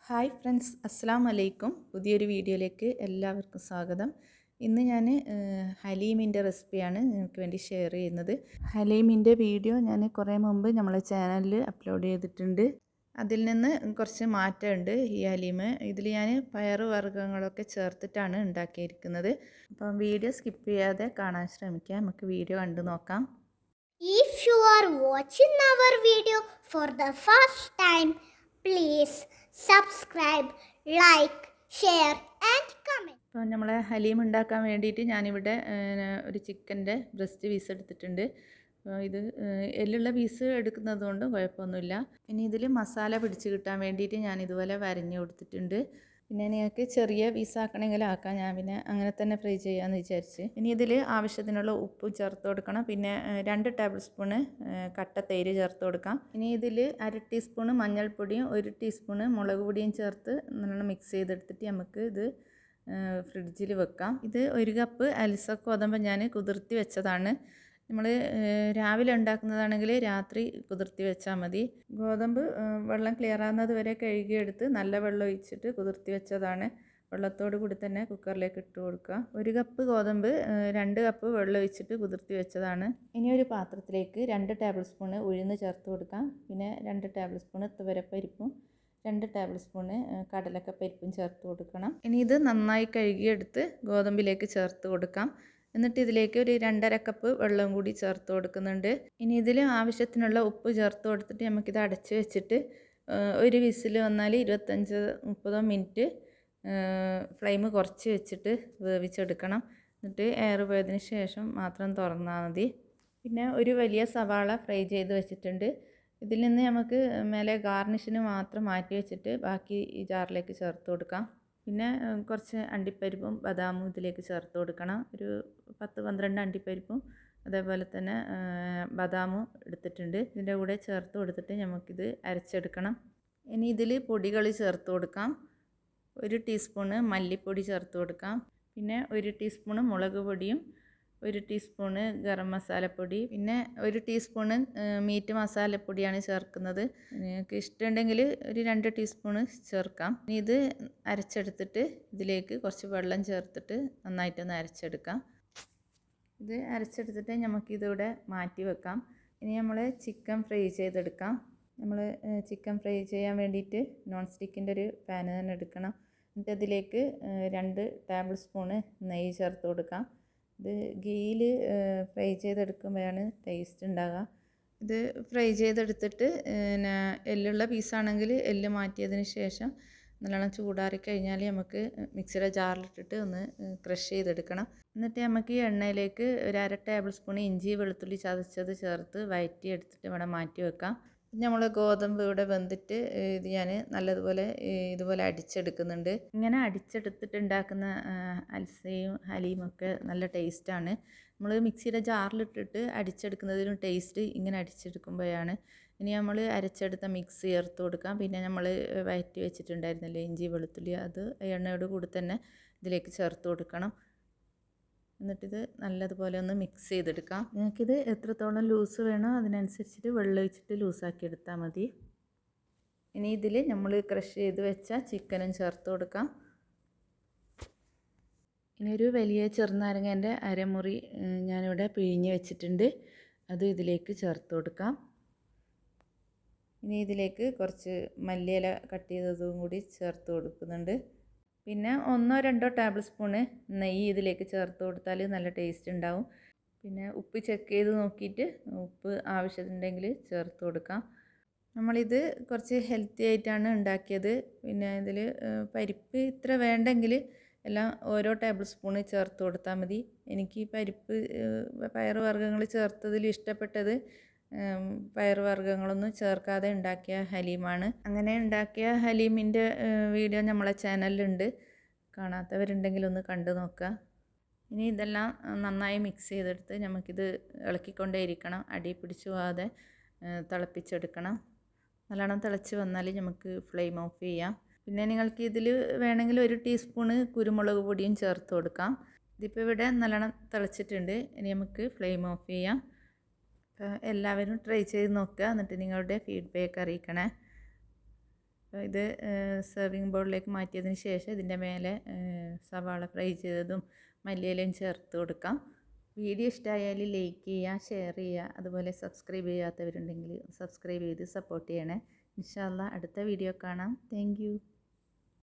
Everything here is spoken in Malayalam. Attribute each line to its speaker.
Speaker 1: ഹായ് ഫ്രണ്ട്സ്, അസ്സലാമു അലൈക്കും. പുതിയൊരു വീഡിയോയിലേക്ക് എല്ലാവർക്കും സ്വാഗതം. ഇന്ന് ഞാൻ ഹലീമിൻ്റെ റെസിപ്പിയാണ് നിങ്ങൾക്ക് വേണ്ടി ഷെയർ ചെയ്യുന്നത്. ഹലീമിൻ്റെ വീഡിയോ ഞാൻ കുറേ മുമ്പ് നമ്മളെ ചാനലിൽ അപ്ലോഡ് ചെയ്തിട്ടുണ്ട്. അതിൽ നിന്ന് കുറച്ച് മാറ്റമുണ്ട് ഈ ഹലീം. ഇതിൽ ഞാൻ പയറ് വർഗ്ഗങ്ങളൊക്കെ ചേർത്തിട്ടാണ് ഉണ്ടാക്കിയിരിക്കുന്നത്. അപ്പം വീഡിയോ സ്കിപ്പ് ചെയ്യാതെ കാണാൻ ശ്രമിക്കാം. നമുക്ക് വീഡിയോ കണ്ടു നോക്കാം.
Speaker 2: If you are watching our video for the first time, please subscribe, like, share and comment.
Speaker 1: അപ്പോൾ നമ്മളെ ഹലീം ഉണ്ടാക്കാൻ വേണ്ടിയിട്ട് ഞാനിവിടെ ഒരു ചിക്കൻ്റെ ബ്രസ്റ്റ് പീസ് എടുത്തിട്ടുണ്ട്. ഇത് എല്ലുള്ള പീസ് എടുക്കുന്നത് കൊണ്ടും കുഴപ്പമൊന്നുമില്ല. ഇനി ഇതിൽ മസാല പിടിച്ച് കിട്ടാൻ വേണ്ടിയിട്ട് ഞാൻ ഇതുപോലെ വരഞ്ഞു കൊടുത്തിട്ടുണ്ട്. പിന്നെ നിങ്ങൾക്ക് ചെറിയ പീസാക്കണമെങ്കിൽ ആക്കാം. ഞാൻ പിന്നെ അങ്ങനെ തന്നെ ഫ്രൈ ചെയ്യാമെന്ന് വിചാരിച്ച്. ഇനി ഇതിൽ ആവശ്യത്തിനുള്ള ഉപ്പ് ചേർത്ത് കൊടുക്കണം. പിന്നെ 2 ടേബിൾ സ്പൂണ് കട്ട തൈര് ചേർത്ത് കൊടുക്കാം. ഇനി ഇതിൽ 1/2 ടീസ്പൂണ് മഞ്ഞൾപ്പൊടിയും 1 ടീസ്പൂണ് മുളക് പൊടിയും ചേർത്ത് നല്ലോണം മിക്സ് ചെയ്തെടുത്തിട്ട് നമുക്ക് ഇത് ഫ്രിഡ്ജിൽ വെക്കാം. ഇത് 1 കപ്പ് അൽസ ഗോതമ്പ് ഞാൻ കുതിർത്തി വെച്ചതാണ്. നമ്മൾ രാവിലെ ഉണ്ടാക്കുന്നതാണെങ്കിൽ രാത്രി കുതിർത്തി വെച്ചാൽ മതി. ഗോതമ്പ് വെള്ളം ക്ലിയർ ആകുന്നത് വരെ കഴുകിയെടുത്ത് നല്ല വെള്ളം ഒഴിച്ചിട്ട് കുതിർത്തി വെച്ചതാണ്. വെള്ളത്തോട് കൂടി തന്നെ കുക്കറിലേക്ക് ഇട്ട് കൊടുക്കുക. 1 കപ്പ് ഗോതമ്പ് 2 കപ്പ് വെള്ളം ഒഴിച്ചിട്ട് കുതിർത്തി വെച്ചതാണ്. ഇനി ഒരു പാത്രത്തിലേക്ക് 2 ടേബിൾ സ്പൂണ് ഉഴുന്ന് ചേർത്ത് കൊടുക്കാം. പിന്നെ 2 ടേബിൾ സ്പൂണ് തുവരപ്പരിപ്പും 2 ടേബിൾ സ്പൂണ് കടലക്കപ്പരിപ്പും ചേർത്ത് കൊടുക്കണം. ഇനി ഇത് നന്നായി കഴുകിയെടുത്ത് ഗോതമ്പിലേക്ക് ചേർത്ത് കൊടുക്കാം. എന്നിട്ട് ഇതിലേക്ക് ഒരു 2.5 കപ്പ് വെള്ളം കൂടി ചേർത്ത് കൊടുക്കുന്നുണ്ട്. ഇനി ഇതിൽ ആവശ്യത്തിനുള്ള ഉപ്പ് ചേർത്ത് കൊടുത്തിട്ട് നമുക്കിത് അടച്ച് വെച്ചിട്ട് ഒരു വിസിൽ വന്നാൽ 25-30 മിനിറ്റ് ഫ്ലെയിം കുറച്ച് വെച്ചിട്ട് വേവിച്ചെടുക്കണം. എന്നിട്ട് എയർ പോയതിന് ശേഷം മാത്രം തുറന്നാൽ മതി. പിന്നെ ഒരു വലിയ സവാള ഫ്രൈ ചെയ്ത് വെച്ചിട്ടുണ്ട്. ഇതിൽ നിന്ന് നമുക്ക് മേലെ ഗാർണിഷിന് മാത്രം മാറ്റി വെച്ചിട്ട് ബാക്കി ഈ ജാറിലേക്ക് ചേർത്ത് കൊടുക്കാം. പിന്നെ കുറച്ച് അണ്ടിപ്പരിപ്പും ബദാമും ഇതിലേക്ക് ചേർത്ത് കൊടുക്കണം. ഒരു 10-12 അണ്ടിപ്പരിപ്പും അതേപോലെ തന്നെ ബദാമും എടുത്തിട്ടുണ്ട്. ഇതിൻ്റെ കൂടെ ചേർത്ത് കൊടുത്തിട്ട് നമുക്കിത് അരച്ചെടുക്കണം. ഇനി ഇതിൽ പൊടികൾ ചേർത്ത് കൊടുക്കാം. 1 ടീസ്പൂണ് മല്ലിപ്പൊടി ചേർത്ത് കൊടുക്കാം. പിന്നെ 1 ടീസ്പൂണ് മുളക് പൊടിയും 1 ടീസ്പൂണ് ഗരം മസാലപ്പൊടി, പിന്നെ 1 ടീസ്പൂണ് മീറ്റ് മസാലപ്പൊടിയാണ് ചേർക്കുന്നത്. നിങ്ങൾക്ക് ഇഷ്ടമുണ്ടെങ്കിൽ ഒരു 2 ടീസ്പൂണ് ചേർക്കാം. ഇനി ഇത് അരച്ചെടുത്തിട്ട് ഇതിലേക്ക് കുറച്ച് വെള്ളം ചേർത്തിട്ട് നന്നായിട്ടൊന്ന് അരച്ചെടുക്കാം. ഇത് അരച്ചെടുത്തിട്ട് നമുക്കിതിവിടെ മാറ്റി വെക്കാം. ഇനി നമ്മൾ ചിക്കൻ ഫ്രൈ ചെയ്തെടുക്കാം. നമ്മൾ ചിക്കൻ ഫ്രൈ ചെയ്യാൻ വേണ്ടിയിട്ട് നോൺ സ്റ്റിക്കിൻ്റെ ഒരു പാന് തന്നെ എടുക്കണം. എന്നിട്ട് അതിലേക്ക് 2 ടേബിൾ സ്പൂണ് നെയ്യ് ചേർത്ത് കൊടുക്കാം. ഇത് ഗീയിൽ ഫ്രൈ ചെയ്തെടുക്കുമ്പോഴാണ് ടേസ്റ്റ് ഉണ്ടാകുക. ഇത് ഫ്രൈ ചെയ്തെടുത്തിട്ട് പിന്നെ എല്ലുള്ള പീസാണെങ്കിൽ എല്ല് മാറ്റിയതിന് ശേഷം നല്ലോണം ചൂടാറി കഴിഞ്ഞാൽ നമുക്ക് മിക്സിയുടെ ജാറിലിട്ടിട്ട് ഒന്ന് ക്രഷ് ചെയ്തെടുക്കണം. എന്നിട്ട് നമുക്ക് ഈ എണ്ണയിലേക്ക് ഒരു 1/2 ടേബിൾ സ്പൂൺ ഇഞ്ചി വെളുത്തുള്ളി ചതച്ചത് ചേർത്ത് വഴറ്റി എടുത്തിട്ട് ഇവിടെ മാറ്റി വെക്കാം. നമ്മൾ ഗോതമ്പ് ഇവിടെ വെന്തിട്ട് ഇത് ഞാൻ നല്ലതുപോലെ ഇതുപോലെ അടിച്ചെടുക്കുന്നുണ്ട്. ഇങ്ങനെ അടിച്ചെടുത്തിട്ട് ഉണ്ടാക്കുന്ന അൽസയും ഹലീമൊക്കെ നല്ല ടേസ്റ്റാണ്. നമ്മൾ മിക്സിയുടെ ജാറിലിട്ടിട്ട് അടിച്ചെടുക്കുന്നതിലും ടേസ്റ്റ് ഇങ്ങനെ അടിച്ചെടുക്കുമ്പോഴാണ്. ഇനി നമ്മൾ അരച്ചെടുത്ത മിക്സ് ചേർത്ത് കൊടുക്കാം. പിന്നെ നമ്മൾ വഴറ്റി വെച്ചിട്ടുണ്ടായിരുന്നല്ലോ ഇഞ്ചി വെളുത്തുള്ളി, അത് എണ്ണയോട് കൂടി തന്നെ ഇതിലേക്ക് ചേർത്ത് കൊടുക്കണം. എന്നിട്ടിത് നല്ലതുപോലെ ഒന്ന് മിക്സ് ചെയ്തെടുക്കാം. നിങ്ങൾക്കിത് എത്രത്തോളം ലൂസ് വേണോ അതിനനുസരിച്ചിട്ട് വെള്ളം ഒഴിച്ചിട്ട് ലൂസാക്കി എടുത്താൽ മതി. ഇനി ഇതിൽ നമ്മൾ ക്രഷ് ചെയ്ത് വെച്ച ചിക്കനും ചേർത്ത് കൊടുക്കാം. ഇനി ഒരു വലിയ ചെറുനാരങ്ങേൻ്റെ അരമുറി ഞാനിവിടെ പിഴിഞ്ഞ് വെച്ചിട്ടുണ്ട്. അത് ഇതിലേക്ക് ചേർത്ത് കൊടുക്കാം. ഇനി ഇതിലേക്ക് കുറച്ച് മല്ലിയില കട്ട് ചെയ്തതും കൂടി ചേർത്ത് കൊടുക്കുന്നുണ്ട്. പിന്നെ 1-2 ടേബിൾ സ്പൂണ് നെയ്യ് ഇതിലേക്ക് ചേർത്ത് കൊടുത്താൽ നല്ല ടേസ്റ്റ് ഉണ്ടാവും. പിന്നെ ഉപ്പ് ചെക്ക് ചെയ്ത് നോക്കിയിട്ട് ഉപ്പ് ആവശ്യമുണ്ടെങ്കിൽ ചേർത്ത് കൊടുക്കാം. നമ്മളിത് കുറച്ച് ഹെൽത്തി ആയിട്ടാണ് ഉണ്ടാക്കിയത്. പിന്നെ ഇതിൽ പരിപ്പ് ഇത്ര വേണ്ടെങ്കിൽ എല്ലാം ഓരോ ടേബിൾ സ്പൂണ് ചേർത്ത് കൊടുത്താൽ മതി. എനിക്ക് പരിപ്പ് പയറ് വർഗ്ഗങ്ങൾ ചേർത്തതിൽ ഇഷ്ടപ്പെട്ടത് പയറുവർഗ്ഗങ്ങളൊന്നും ചേർക്കാതെ ഉണ്ടാക്കിയ ഹലീമാണ്. അങ്ങനെ ഉണ്ടാക്കിയ ഹലീമിൻ്റെ വീഡിയോ നമ്മളെ ചാനലിലുണ്ട്. കാണാത്തവരുണ്ടെങ്കിൽ ഒന്ന് കണ്ടു നോക്കുക. ഇനി ഇതെല്ലാം നന്നായി മിക്സ് ചെയ്തെടുത്ത് നമുക്കിത് ഇളക്കിക്കൊണ്ടേയിരിക്കണം. അടി പിടിച്ചു പോകാതെ തിളപ്പിച്ചെടുക്കണം. നല്ലോണം തിളച്ച് വന്നാൽ നമുക്ക് ഫ്ലെയിം ഓഫ് ചെയ്യാം. പിന്നെ നിങ്ങൾക്ക് ഇതിൽ വേണമെങ്കിൽ 1 ടീസ്പൂണ് കുരുമുളക് പൊടിയും ചേർത്ത് കൊടുക്കാം. ഇതിപ്പോൾ ഇവിടെ നല്ലോണം തിളച്ചിട്ടുണ്ട്. ഇനി നമുക്ക് ഫ്ലെയിം ഓഫ് ചെയ്യാം. എല്ലാവരും ട്രൈ ചെയ്ത് നോക്കുക. എന്നിട്ട് നിങ്ങളുടെ ഫീഡ്ബാക്ക് അറിയിക്കണേ. ഇത് സെർവിങ് ബൗളിലേക്ക് മാറ്റിയതിന് ശേഷം ഇതിൻ്റെ മേലെ സവാള ഫ്രൈ ചെയ്തതും മല്ലിയിലയും ചേർത്ത് കൊടുക്കാം. വീഡിയോ ഇഷ്ടമായാൽ ലൈക്ക് ചെയ്യുക, ഷെയർ ചെയ്യുക, അതുപോലെ സബ്സ്ക്രൈബ് ചെയ്യാത്തവരുണ്ടെങ്കിൽ സബ്സ്ക്രൈബ് ചെയ്ത് സപ്പോർട്ട് ചെയ്യണേ. ഇൻഷാ അല്ലാഹ് അടുത്ത വീഡിയോ കാണാം. Thank you.